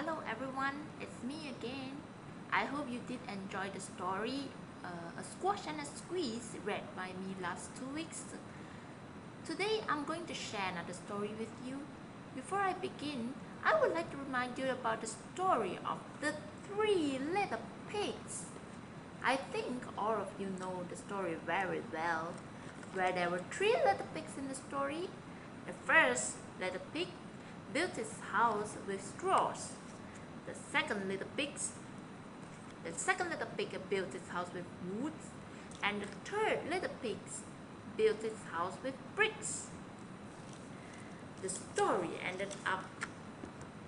Hello everyone, it's me again. I hope you did enjoy the story A Squash and a Squeeze read by me last 2 weeks. Today I'm going to share another story with you. Before I begin, I would like to remind you about the story of the three little pigs. I think all of you know the story very well, where there were three little pigs in the story. The first little pig built his house with straws. The second little pig built his house with wood, and the third little pig built his house with bricks. The story ended up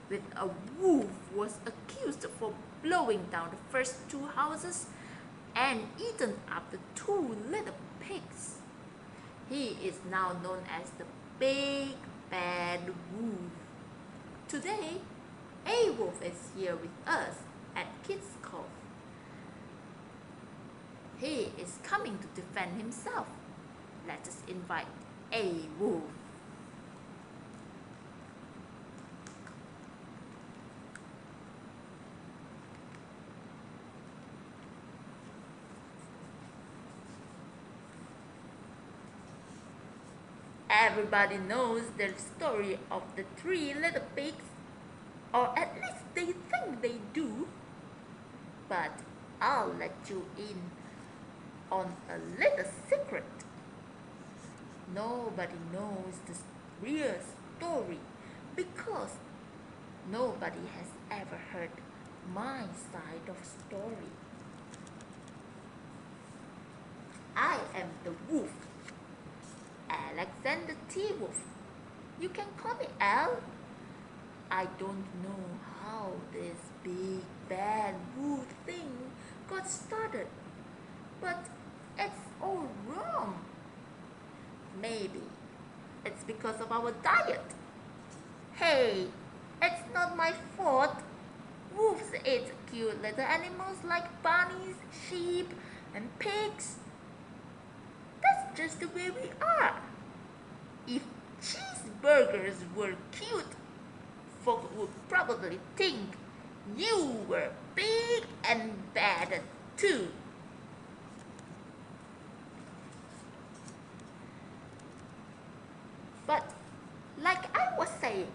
with a wolf was accused for blowing down the first two houses and eaten up the two little pigs. He is now known as the Big Bad Wolf. Today, a wolf is here with us at Kids Cove. He is coming to defend himself. Let us invite a wolf. Everybody knows the story of the three little pigs, or at least they think they do. But I'll let you in on a little secret. Nobody knows the real story because nobody has ever heard my side of story. I am the wolf, Alexander T. Wolf. You can call me Al. I don't know how this big bad wolf thing got started, but it's all wrong. Maybe it's because of our diet. Hey, it's not my fault. Wolves eat cute little animals like bunnies, sheep, and pigs. That's just the way we are. If cheeseburgers were cute, folks would probably think you were big and bad too. But like I was saying,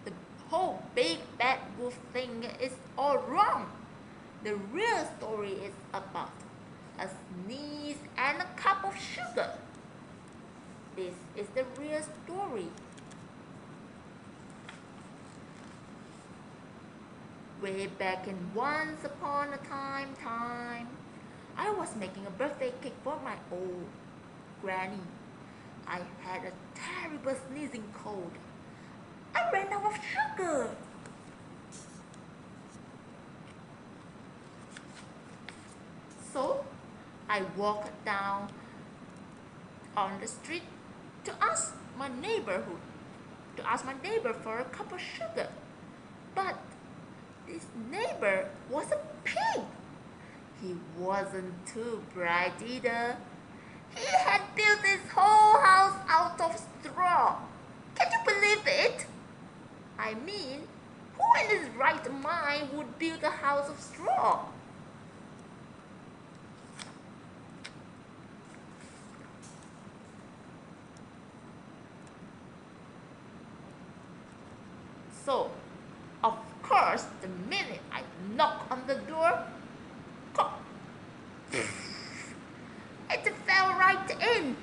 the whole big bad wolf thing is all wrong. The real story is about a sneeze and a cup of sugar. This is the real story. Way back in once upon a time, I was making a birthday cake for my old granny. I had a terrible sneezing cold. I ran out of sugar. So I walked down on the street to ask my neighbor for a cup of sugar. But this neighbor was a pig. He wasn't too bright either. He had built his whole house out of straw. Can you believe it? I mean, who in his right mind would build a house of straw? So, of course, the minute I knocked on the door, it fell right in.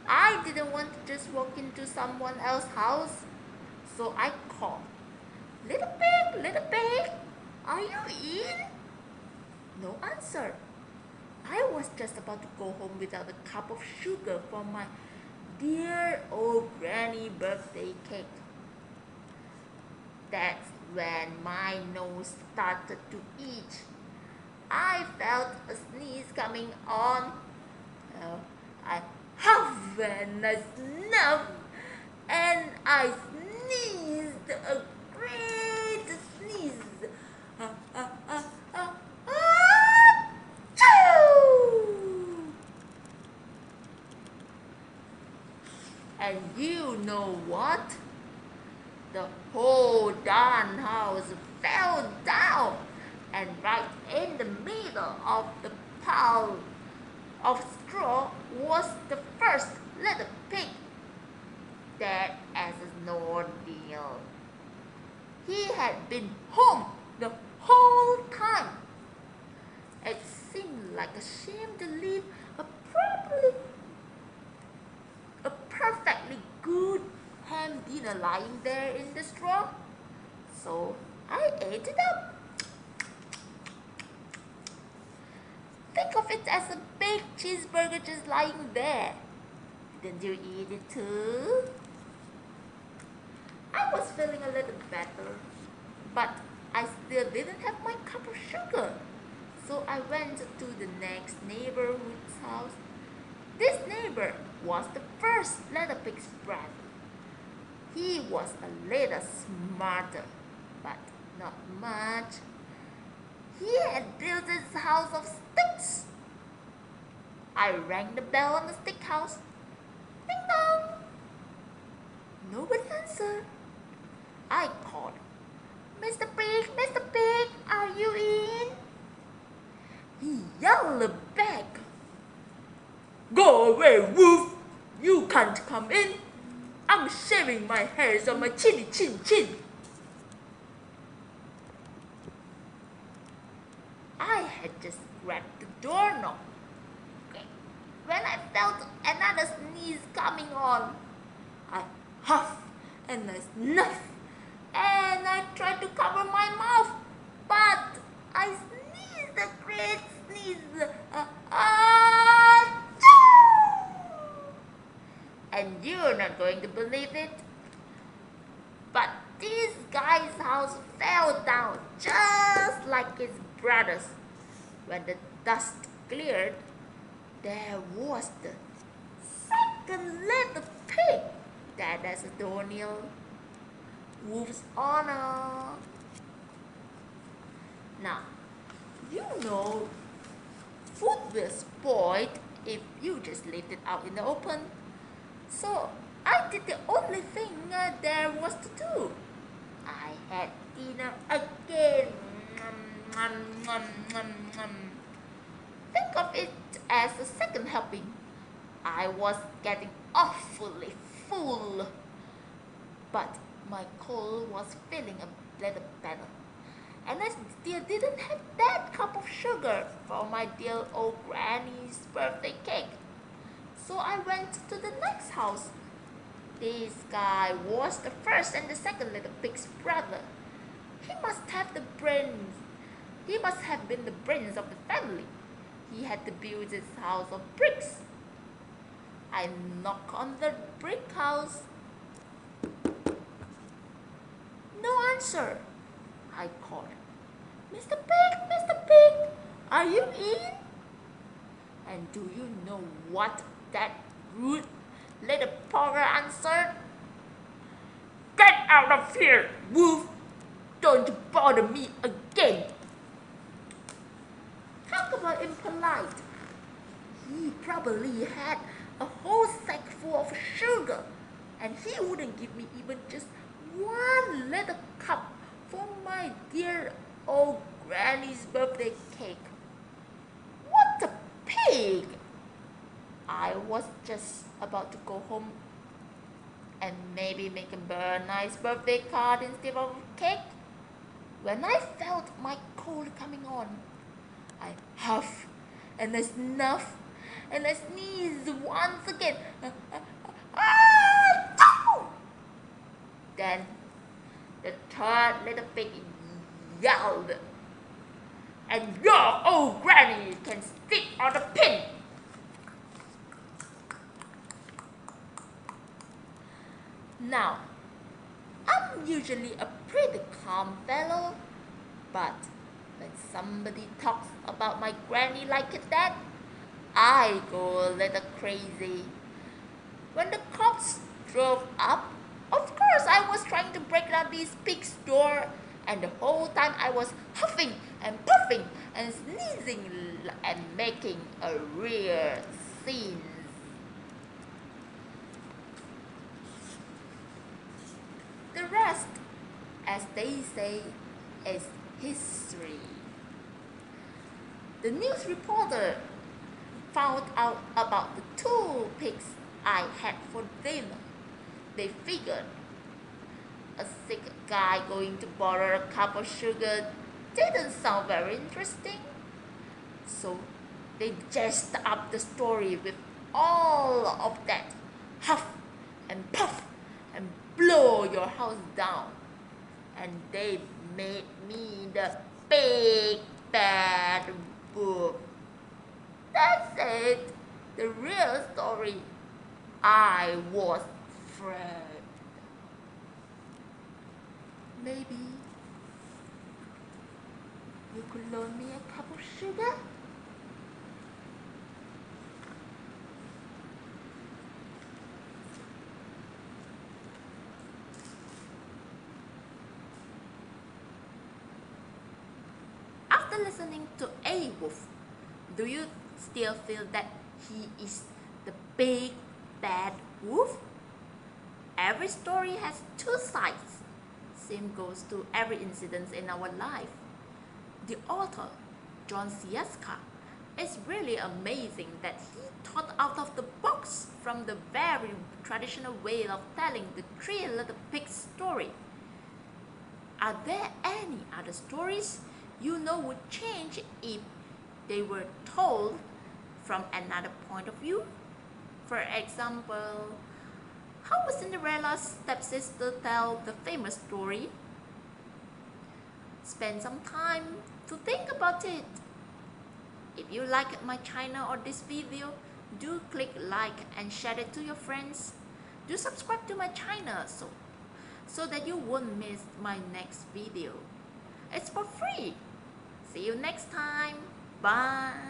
I didn't want to just walk into someone else's house, so I called, little pig, are you in? No answer. I was just about to go home without a cup of sugar for my dear old granny birthday cake. That's when my nose started to itch. I felt a sneeze coming on. I huffed and I snuffed and I sneezed a great sneeze. And you know what? The whole darn house fell down, and right in the middle of the pile of straw was the first little pig, dead as an ordeal. He had been home the whole time. It seemed like a shame to leave a perfectly good ham dinner lying there in the straw. So I ate it up. Think of it as a big cheeseburger just lying there. Didn't you eat it too? I was feeling a little better, but I still didn't have my cup of sugar. So I went to the next neighborhood's house. This neighbor was the first little pig's brother. He was a little smarter, but not much. He had built his house of sticks. I rang the bell on the stick house. Ding dong! Nobody answered. I called, Mr. Pig, are you in? He yelled back, Go away, wolf! You can't come in. I'm shaving my hairs on my chinny chin. I had just grabbed the doorknob when I felt another sneeze coming on. I huffed and I snuffed and I tried to cover my mouth, but I sneezed a great sneeze. And you're not going to believe it, but this guy's house fell down just like his brother's. When the dust cleared, there was the second little pig, dead as a doornail. Wolf's honor. Now, you know, food will spoil if you just leave it out in the open. So I did the only thing there was to do. I had dinner again. Think of it as a second helping. I was getting awfully full, but my cold was feeling a little better. And I still didn't have that cup of sugar for my dear old granny's birthday cake. So I went to the next house. This guy was the first and the second little pig's brother. He must have been the brains of the family. He had to build his house of bricks. I knocked on the brick house. No answer. I called, Mr. Pig, are you in? And do you know what that rude little porker answered? Get out of here, wolf! Don't bother me again! Talk about impolite. He probably had a whole sack full of sugar, and he wouldn't give me even just one little cup for my dear old granny's birthday cake. What a pig! I was just about to go home and maybe make him a nice birthday card instead of a cake when I felt my cold coming on. I huffed and I snuffed and I sneezed once again. Then the third little pig yelled, and your old granny can sit on the pin. Now, I'm usually a pretty calm fellow, but when somebody talks about my granny like that, I go a little crazy. When the cops drove up, of course I was trying to break down this pig's door, and the whole time I was huffing and puffing and sneezing and making a real scene. The rest, as they say, is history. The news reporter found out about the 2 pigs I had for dinner. They figured a sick guy going to borrow a cup of sugar didn't sound very interesting. So they jazzed up the story with all of that huff and puff and blow your house down. And they made me the big bad wolf. That's it. The real story. I was Fred. Maybe you could loan me a cup of sugar? After listening to A Wolf, do you still feel that he is the big bad wolf? Every story has 2 sides. Same goes to every incident in our life. The author, John Sieska, is really amazing that he thought out of the box from the very traditional way of telling the 3 little pigs story. Are there any other stories you know would change if they were told from another point of view? For example, how would Cinderella's stepsister tell the famous story? Spend some time to think about it. If you liked my channel or this video, do click like and share it to your friends. Do subscribe to my channel so that you won't miss my next video. It's for free. See you next time. Bye.